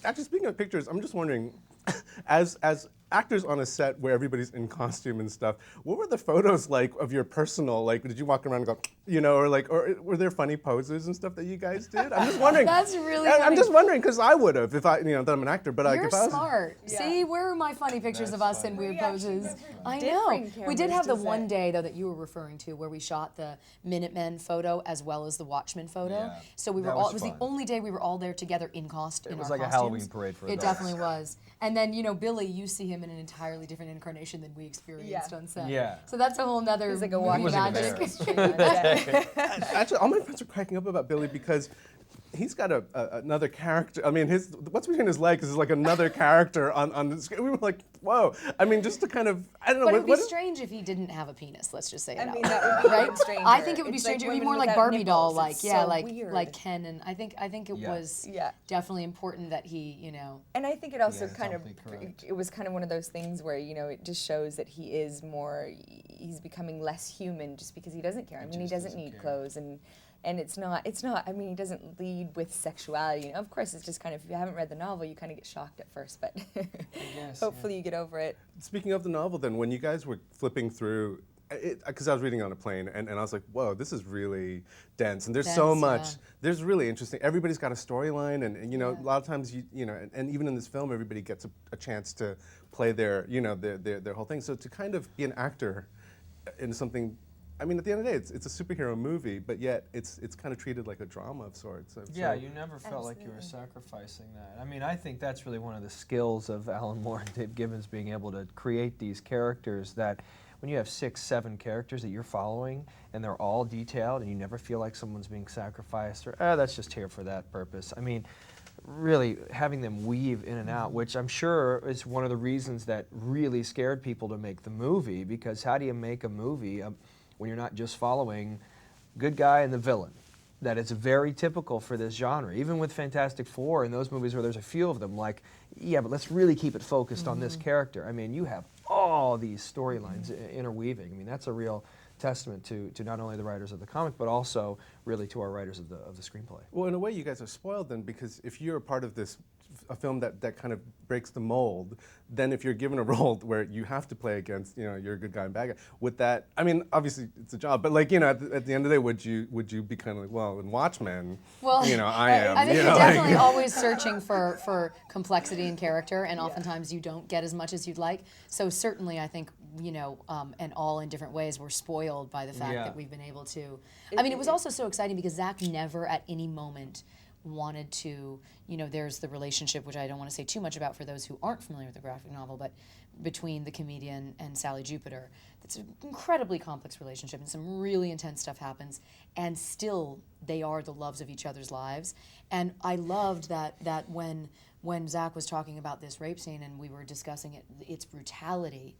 Actually, speaking of pictures, I'm just wondering, as actors on a set where everybody's in costume and stuff, what were the photos like of your personal, like, did you walk around and go, you know, or were there funny poses and stuff that you guys did? I'm just wondering. That's really I'm funny. just wondering, because I would have, if I, you know, that I'm an actor, but like, You're if I was... smart. Yeah. See, where are my funny pictures of us in weird poses? I know. We did have the one day, though, that you were referring to where we shot the Minutemen photo as well as the Watchmen photo. Yeah. So we were That all, was it was the fun. only day we were all there together in costume. It was like a Halloween parade for It adults. definitely was. And then, you know, Billy, you see him in an entirely different incarnation than we experienced on set. Yeah. So that's a whole nother He's like a movie walking magic. Actually, all my friends are cracking up about Billy because he's got another character. I mean, what's between his legs is like another character on the screen. We were like, whoa. I mean, just to kind of, I don't know. But it would be strange if he didn't have a penis. Let's just say it I out mean, loud. that would be Right? even stranger. I think it would be It's strange. It would be women more like without Barbie doll, nipples. like It's yeah, so like weird. Ken. And I think it was Yeah. definitely important that he, you know. And I think it also it's kind of, absolutely correct. it was kind of one of those things where, you know, it just shows that he is more, he's becoming less human just because he doesn't care. I mean, he doesn't need clothes and it's not, I mean, he doesn't lead with sexuality. You know, of course, it's just kind of, if you haven't read the novel, you kind of get shocked at first, but hopefully you get over it. Speaking of the novel, then, when you guys were flipping through, because I was reading on a plane, and I was like, whoa, this is really dense, and there's so Dense, much, yeah. there's really interesting, everybody's got a storyline, and you know, a lot of times, you know, and even in this film, everybody gets a chance to play their, you know, their whole thing. So to kind of be an actor in something, I mean, at the end of the day, it's a superhero movie, but yet it's kind of treated like a drama of sorts. Yeah, you never felt like you were sacrificing that. I mean, I think that's really one of the skills of Alan Moore and Dave Gibbons, being able to create these characters that when you have 6, 7 characters that you're following and they're all detailed and you never feel like someone's being sacrificed or, that's just here for that purpose. I mean, really having them weave in and out, which I'm sure is one of the reasons that really scared people to make the movie, because how do you make a movie when you're not just following good guy and the villain? That it's very typical for this genre. Even with Fantastic Four and those movies where there's a few of them, like, yeah, but let's really keep it focused on this character. I mean, you have all these storylines interweaving. I mean, that's a real testament to not only the writers of the comic, but also really to our writers of the screenplay. Well, in a way, you guys are spoiled then, because if you're a part of this, a film that kind of breaks the mold, then if you're given a role where you have to play against, you know, you're a good guy and bad guy, with that, I mean, obviously it's a job, but like, you know, at the end of the day, would you be kind of like, well, in Watchmen, Well, you know, I am. I think you you're know, definitely like, always searching for complexity in character, and oftentimes you don't get as much as you'd like. So certainly, I think, you know, and all in different ways, we're spoiled by the fact that we've been able to. I mean, it was also so exciting because Zach never at any moment wanted to, you know, there's the relationship, which I don't want to say too much about for those who aren't familiar with the graphic novel, but between the comedian and Sally Jupiter. It's an incredibly complex relationship, and some really intense stuff happens, and still they are the loves of each other's lives. And I loved that when Zach was talking about this rape scene and we were discussing its brutality,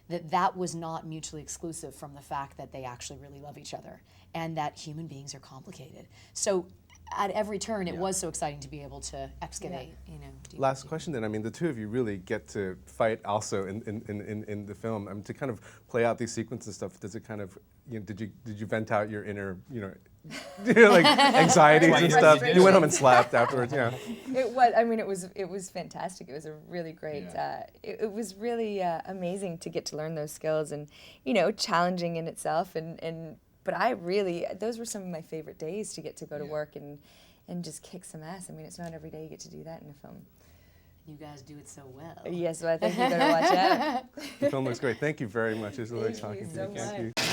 that was not mutually exclusive from the fact that they actually really love each other and that human beings are complicated. So at every turn, it was so exciting to be able to excavate, you know. Last question then. I mean, the two of you really get to fight also in the film. I mean, to kind of play out these sequences and stuff, does it kind of, you know, did you vent out your inner, you know, like anxieties and stuff? You went home and slapped afterwards, yeah. It was. I mean, it was fantastic. It was a really great. It was really amazing to get to learn those skills, and you know, challenging in itself. But I really, those were some of my favorite days, to get to go to work and just kick some ass. I mean, it's not every day you get to do that in a film. You guys do it so well. Yes, so I think you better watch out. The film looks great. Thank you very much. It was really Thank talking you to so you. Thank much. you.